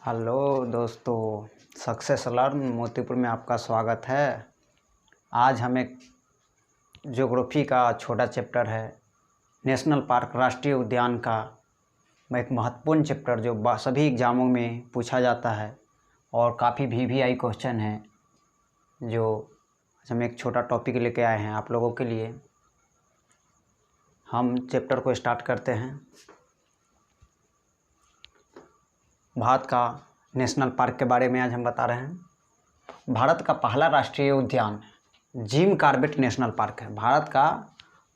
Hello दोस्तों, success learn Motipur में आपका स्वागत है। आज हम एक ज्योग्राफी का छोटा चैप्टर है नेशनल पार्क राष्ट्रीय उद्यान का एक महत्वपूर्ण चैप्टर जो सभी एग्ज़ामों में पूछा जाता है और काफ़ी वीवीआई क्वेश्चन है। जो हम एक छोटा टॉपिक लेके आए हैं आप लोगों के लिए। हम चैप्टर को स्टार्ट करते हैं। भारत का नेशनल पार्क के बारे में आज हम बता रहे हैं। भारत का पहला राष्ट्रीय उद्यान जिम कॉर्बेट नेशनल पार्क है। भारत का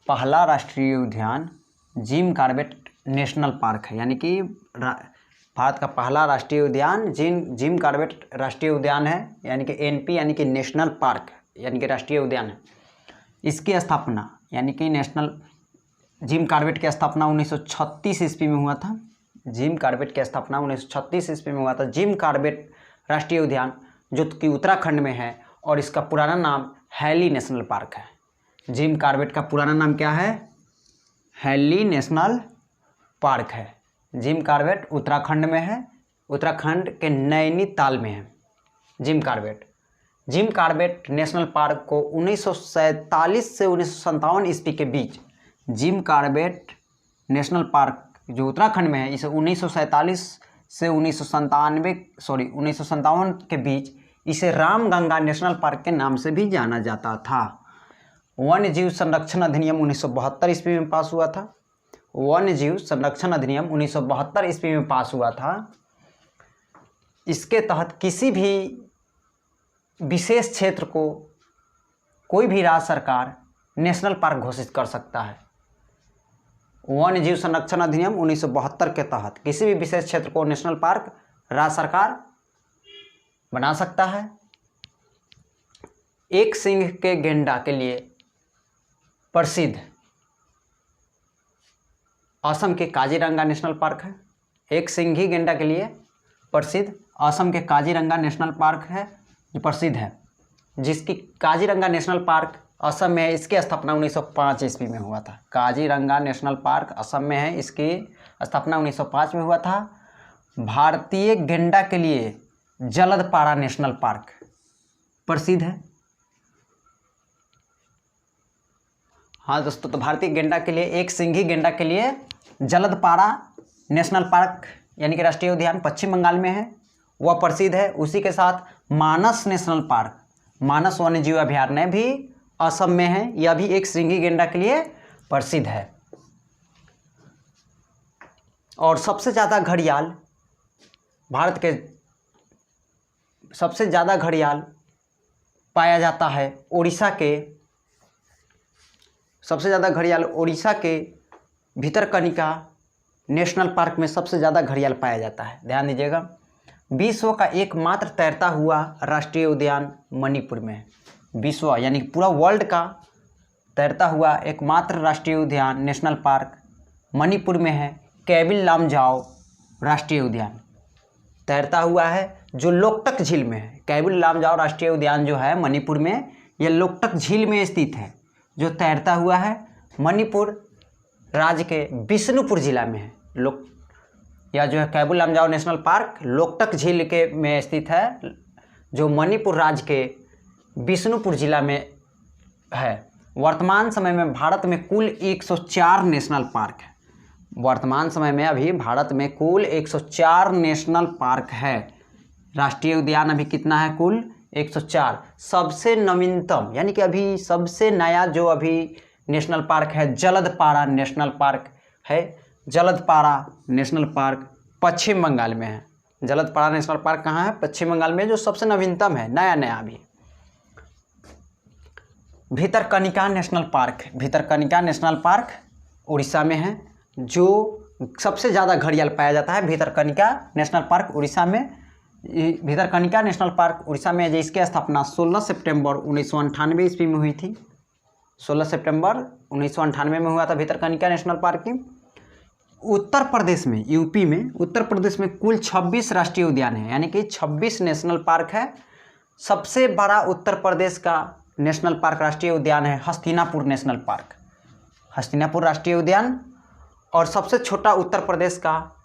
पहला राष्ट्रीय उद्यान जिम कॉर्बेट नेशनल पार्क है, यानी कि भारत का पहला राष्ट्रीय उद्यान जिम कॉर्बेट राष्ट्रीय उद्यान है, यानी कि एनपी यानी कि नेशनल पार्क यानी कि राष्ट्रीय उद्यान है। इसकी स्थापना यानी कि नेशनल जिम कॉर्बेट की स्थापना 1936 ईस्वी में हुआ था। जिम कॉर्बेट की स्थापना 1936 ईस्वी में हुआ था। जिम कॉर्बेट राष्ट्रीय उद्यान जो कि उत्तराखंड में है और इसका पुराना नाम हैली नेशनल पार्क है। जिम कॉर्बेट का पुराना नाम क्या है? हैली नेशनल पार्क है। जिम कॉर्बेट उत्तराखंड में है, उत्तराखंड के नैनीताल में है Jim Corbett. Jim Corbett national park को 1947 से 1957 ईस्वी के बीच जिम कॉर्बेट नेशनल पार्क जो उत्तराखंड में है, इसे 1947 से 1957 के बीच इसे रामगंगा नेशनल पार्क के नाम से भी जाना जाता था। वन्य जीव संरक्षण अधिनियम 1972 ईस्वी में पास हुआ था। वन्य जीव संरक्षण अधिनियम 1972 ईस्वी में पास हुआ था। इसके तहत किसी भी विशेष क्षेत्र को कोई भी राज्य सरकार नेशनल पार्क घोषित कर सकता है। वन्य जीव संरक्षण अधिनियम 1972 के तहत किसी भी विशेष क्षेत्र को नेशनल पार्क राज्य सरकार बना सकता है। एक सिंह के गेंडा के लिए प्रसिद्ध असम के काजीरंगा नेशनल पार्क है। एक सिंही गेंडा के लिए प्रसिद्ध असम के काजीरंगा नेशनल पार्क है जो प्रसिद्ध है, जिसकी काजीरंगा नेशनल पार्क असम में है। इसकी स्थापना 1905 ईस्वी में हुआ था। काजीरंगा नेशनल पार्क असम में है, इसकी स्थापना 1905 में हुआ था। भारतीय गेंडा के लिए जलदपारा नेशनल पार्क प्रसिद्ध है। हाँ दोस्तों, तो भारतीय गेंडा के लिए एक सिंही गेंडा के लिए जलदपारा नेशनल पार्क यानी कि राष्ट्रीय उद्यान पश्चिम बंगाल में है, वह प्रसिद्ध है। उसी के साथ मानस नेशनल पार्क, मानस वन्य जीव अभयारण्य भी असम में है, यह भी एक सिंही गेंडा के लिए प्रसिद्ध है। और सबसे ज़्यादा घड़ियाल भारत के सबसे ज़्यादा घड़ियाल पाया जाता है उड़ीसा के, सबसे ज़्यादा घड़ियाल उड़ीसा के भितरकनिका नेशनल पार्क में सबसे ज़्यादा घड़ियाल पाया जाता है। ध्यान दीजिएगा। विश्व का एकमात्र तैरता हुआ राष्ट्रीय उद्यान मणिपुर में है। विश्व यानी पूरा वर्ल्ड का तैरता हुआ एकमात्र राष्ट्रीय उद्यान नेशनल पार्क मणिपुर में है। कैबिल लामजाओ राष्ट्रीय उद्यान तैरता हुआ है जो लोकटक झील में है। कैबिल लामजाओ राष्ट्रीय उद्यान जो है मणिपुर में, यह लोकटक झील में स्थित है, जो तैरता हुआ है मणिपुर राज्य के बिष्णुपुर जिला में है। यह जो है कैबिल लामजाओ नेशनल पार्क लोकटक झील के में स्थित है, जो मणिपुर राज्य के बिष्णुपुर जिला में है। वर्तमान समय में भारत में कुल 104 नेशनल पार्क है। वर्तमान समय में अभी भारत में कुल 104 नेशनल पार्क है। राष्ट्रीय उद्यान अभी कितना है? कुल 104। सबसे नवीनतम यानी कि अभी सबसे नया जो अभी नेशनल पार्क है जलदपारा नेशनल पार्क है। जलदपारा नेशनल पार्क पश्चिम बंगाल में है। जलदपारा नेशनल पार्क कहाँ है? पश्चिम बंगाल में, जो सबसे नवीनतम है, नया अभी। Bhitarkanika national park, Bhitarkanika national park Orissa में है, जो सबसे ज़्यादा घड़ियाल पाया जाता है। भितरकनिका नेशनल पार्क उड़ीसा में, भितरकनिका नेशनल पार्क उड़ीसा में, जिसकी स्थापना 16 सितंबर 1998 ईस्वी में हुई थी। 16 सितंबर 1998 में हुआ था भितरकनिका नेशनल पार्क की। उत्तर प्रदेश में, यूपी में, उत्तर प्रदेश में कुल 26 राष्ट्रीय उद्यान है, यानी कि 26 नेशनल पार्क है। सबसे बड़ा उत्तर प्रदेश का नेशनल पार्क राष्ट्रीय उद्यान है हस्तिनापुर नेशनल पार्क, हस्तिनापुर राष्ट्रीय उद्यान। और सबसे छोटा उत्तर प्रदेश का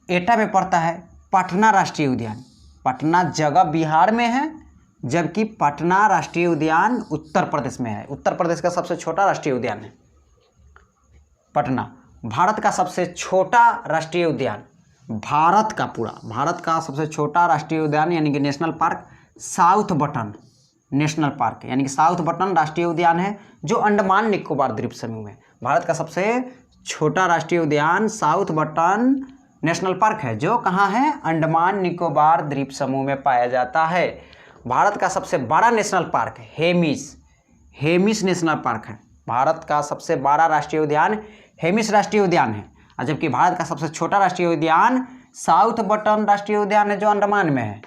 एटा में पड़ता है पटना राष्ट्रीय उद्यान। पटना जगह बिहार में है, जबकि पटना राष्ट्रीय उद्यान उत्तर प्रदेश में है। उत्तर प्रदेश का सबसे छोटा राष्ट्रीय उद्यान है पटना। भारत का सबसे छोटा राष्ट्रीय उद्यान, भारत का सबसे छोटा राष्ट्रीय उद्यान यानी कि national park south button national park यानी कि साउथ बटन राष्ट्रीय उद्यान है, जो अंडमान निकोबार द्वीप समूह में। भारत का सबसे छोटा राष्ट्रीय उद्यान साउथ बटन नेशनल पार्क है, जो कहाँ है? अंडमान निकोबार द्वीप समूह में पाया जाता है। भारत का सबसे बड़ा national park Hemis national park है। भारत का सबसे बड़ा राष्ट्रीय उद्यान हेमिस राष्ट्रीय उद्यान है, और जबकि भारत का सबसे छोटा राष्ट्रीय उद्यान साउथ बटन राष्ट्रीय उद्यान है, जो अंडमान में है।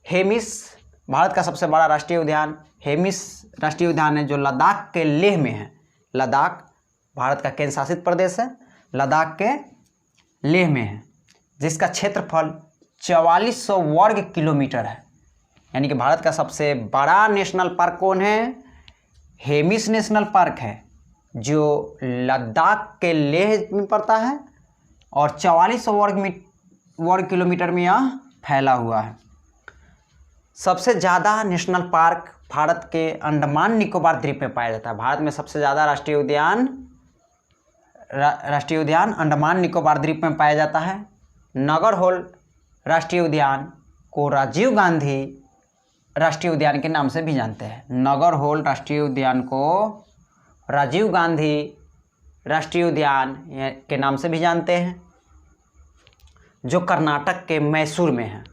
हेमिस भारत का सबसे बड़ा राष्ट्रीय उद्यान हेमिस राष्ट्रीय उद्यान है, जो लद्दाख के लेह में है। लद्दाख भारत का केंद्र शासित प्रदेश है, लद्दाख के लेह में है, जिसका क्षेत्रफल 4400 वर्ग किलोमीटर है। यानी कि भारत का सबसे बड़ा नेशनल पार्क कौन है? हेमिस नेशनल पार्क है, जो लद्दाख के लेह में पड़ता है और 4400 वर्ग किलोमीटर में यह फैला हुआ है। सबसे ज़्यादा नेशनल पार्क भारत के अंडमान निकोबार द्वीप में पाया जाता है। भारत में सबसे ज़्यादा राष्ट्रीय उद्यान अंडमान निकोबार द्वीप में पाया जाता है। नागरहोल राष्ट्रीय उद्यान को राजीव गांधी राष्ट्रीय उद्यान के नाम से भी जानते हैं। नागरहोल राष्ट्रीय उद्यान को राजीव गांधी राष्ट्रीय उद्यान के नाम से भी जानते हैं, जो कर्नाटक के मैसूर में है।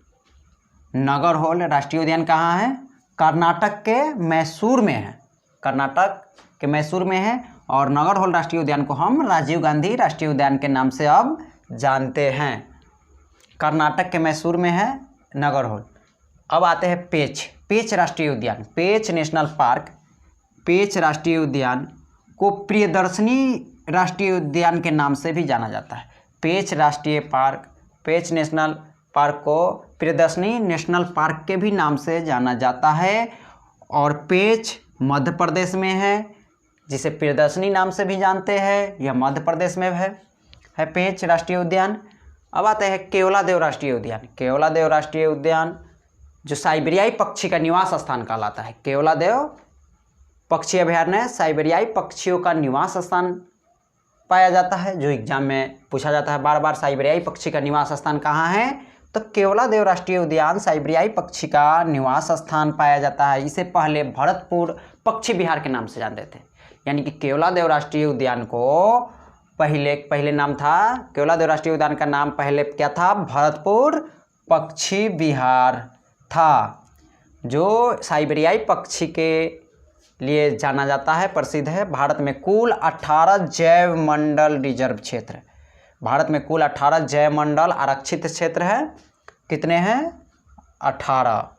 नागरहोल राष्ट्रीय उद्यान कहाँ है? कर्नाटक के मैसूर में है। कर्नाटक के मैसूर में है, और नागरहोल राष्ट्रीय उद्यान को हम राजीव गांधी राष्ट्रीय उद्यान के नाम से अब जानते हैं। कर्नाटक के मैसूर में है नागरहोल। अब आते हैं पेंच राष्ट्रीय उद्यान। पेंच नेशनल पार्क, पेंच राष्ट्रीय उद्यान को प्रियदर्शनी राष्ट्रीय उद्यान के नाम से भी जाना जाता है। पेंच नेशनल पार्क को प्रियदर्शनी नेशनल पार्क के भी नाम से जाना जाता है, और पेंच मध्य प्रदेश में है, जिसे प्रियदर्शनी नाम से भी जानते हैं। यह मध्य प्रदेश में है पेंच राष्ट्रीय उद्यान। अब आते हैं केवलादेव राष्ट्रीय उद्यान। केवलादेव राष्ट्रीय उद्यान जो साइबेरियाई पक्षी का निवास स्थान कहलाता है। केवलादेव पक्षी अभयारण्य साइबेरियाई पक्षियों का निवास स्थान पाया जाता है, जो एग्जाम में पूछा जाता है बार बार, साइबेरियाई पक्षी का निवास स्थान कहाँ है? तो केवलादेव राष्ट्रीय उद्यान साइबेरियाई पक्षी का निवास स्थान पाया जाता है। इसे पहले भरतपुर पक्षी विहार के नाम से जानते थे। यानी कि केवलादेव राष्ट्रीय उद्यान को पहले नाम था, केवलादेव राष्ट्रीय उद्यान का नाम पहले क्या था? भरतपुर पक्षी विहार था, जो साइबेरियाई पक्षी के लिए जाना जाता है, प्रसिद्ध है। भारत में कुल 18 जैव मंडल रिजर्व क्षेत्र है। भारत में कुल 18 जैव मंडल आरक्षित क्षेत्र है। कितने हैं? 18।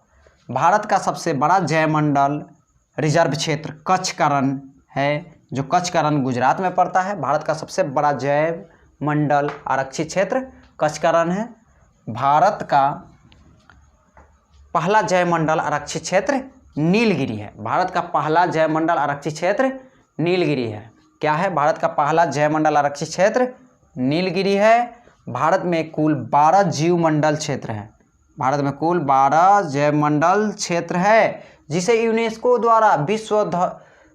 भारत का सबसे बड़ा जैव मंडल रिजर्व क्षेत्र कच्छ का रण है, जो कच्छ का रण गुजरात में पड़ता है। भारत का सबसे बड़ा जैव मंडल आरक्षित क्षेत्र कच्छ का रण है। भारत का पहला जैव मंडल आरक्षित क्षेत्र नीलगिरी है। भारत का पहला जैव मंडल आरक्षित क्षेत्र नीलगिरी है। क्या है? भारत का पहला जैव मंडल आरक्षित क्षेत्र नीलगिरी है। भारत में कुल 12 जीव मंडल क्षेत्र है। भारत में कुल 12 जैव मंडल क्षेत्र है, जिसे यूनेस्को द्वारा विश्व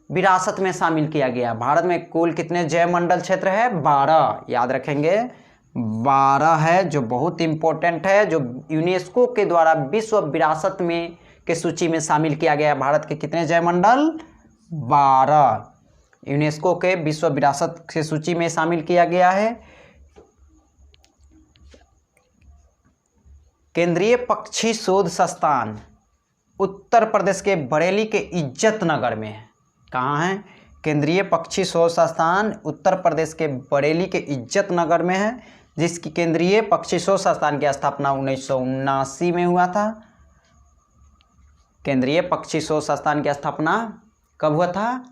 विरासत में शामिल किया गया। भारत में कुल कितने जैव मंडल क्षेत्र है? 12। याद रखेंगे, 12 है, जो बहुत इंपॉर्टेंट है, जो यूनेस्को के द्वारा विश्व विरासत में के सूची में शामिल किया गया। भारत के कितने जैव मंडल? 12। यूनेस्को के विश्व विरासत के सूची में शामिल किया गया है। केंद्रीय पक्षी शोध संस्थान उत्तर प्रदेश के बरेली के इज्जत नगर में है। कहाँ है? केंद्रीय पक्षी शोध संस्थान उत्तर प्रदेश के बरेली के इज्जत नगर में है, जिसकी केंद्रीय पक्षी शोध संस्थान की स्थापना 1979 में हुआ था। केंद्रीय पक्षी शोध संस्थान की स्थापना कब हुआ था?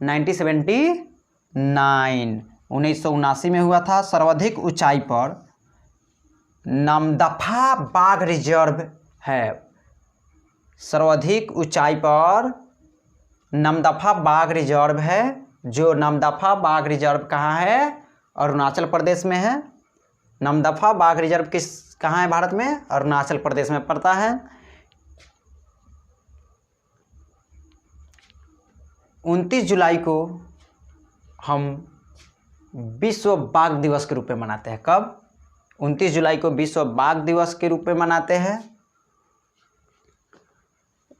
1979 में हुआ था। सर्वाधिक ऊंचाई पर नामदफा बाघ रिजर्व है। सर्वाधिक ऊंचाई पर नामदफा बाघ रिजर्व है, जो नामदफा बाघ रिजर्व कहाँ है? अरुणाचल प्रदेश में है। नामदफा बाघ रिजर्व कहाँ है भारत में? अरुणाचल प्रदेश में पड़ता है। 29 जुलाई को हम विश्व बाघ दिवस के रूप में मनाते हैं। कब? 29 जुलाई को विश्व बाघ दिवस के रूप में मनाते हैं।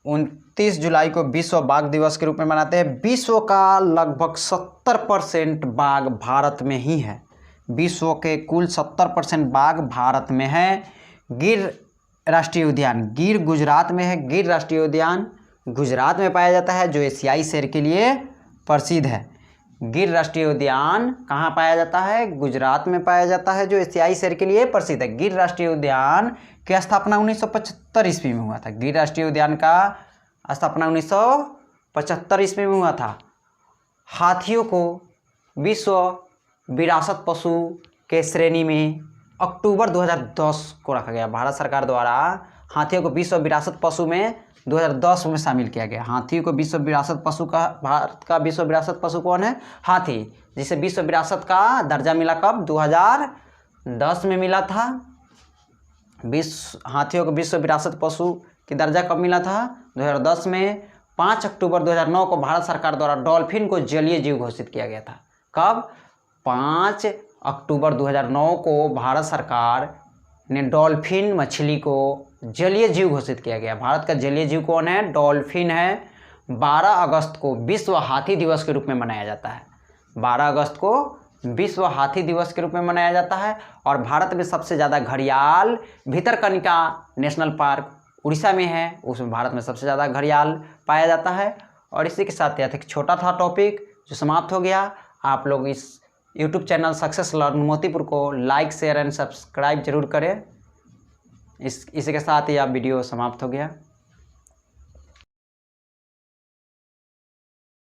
29 जुलाई को विश्व बाघ दिवस के रूप में मनाते हैं। विश्व का लगभग 70% बाघ भारत में ही है। विश्व के कुल 70% बाघ भारत में है। गिर राष्ट्रीय उद्यान, गिर गुजरात में है। गिर राष्ट्रीय उद्यान गुजरात में पाया जाता है, जो एशियाई शेर के लिए प्रसिद्ध है। गिर राष्ट्रीय उद्यान कहाँ पाया जाता है? गुजरात में पाया जाता है, जो एशियाई शेर के लिए प्रसिद्ध है। गिर राष्ट्रीय उद्यान की स्थापना 1975 ईस्वी में हुआ था। गिर राष्ट्रीय उद्यान का स्थापना 1975 ईस्वी में हुआ था। हाथियों को विश्व विरासत पशु के श्रेणी में अक्टूबर 2010 को रखा गया। भारत सरकार द्वारा हाथियों को विश्व विरासत पशु में 2010 में शामिल किया गया। हाथियों को विश्व विरासत पशु का, भारत का विश्व विरासत पशु कौन है? हाथी, जिसे विश्व विरासत का दर्जा मिला कब? 2010 में मिला था। हाथियों को विश्व विरासत पशु की दर्जा कब मिला था? 2010 में। 5 अक्टूबर 2009 को भारत सरकार द्वारा डॉल्फिन को जलीय जीव घोषित किया गया था। कब? 5 अक्टूबर 2009 को भारत सरकार ने डॉल्फिन मछली को जलीय जीव घोषित किया गया। भारत का जलीय जीव कौन है? डॉल्फिन है। 12 अगस्त को विश्व हाथी दिवस के रूप में मनाया जाता है। 12 अगस्त को विश्व हाथी दिवस के रूप में मनाया जाता है। और भारत में सबसे ज़्यादा घड़ियाल भितरकनिका नेशनल पार्क उड़ीसा में है, उसमें भारत में सबसे ज़्यादा घड़ियाल पाया जाता है। और इसी के साथ यह एक छोटा था टॉपिक जो समाप्त हो गया। आप लोग इस YouTube channel success learn Motipur को लाइक, शेयर एंड सब्सक्राइब जरूर करें। इसी के साथ ही आप वीडियो समाप्त हो गया।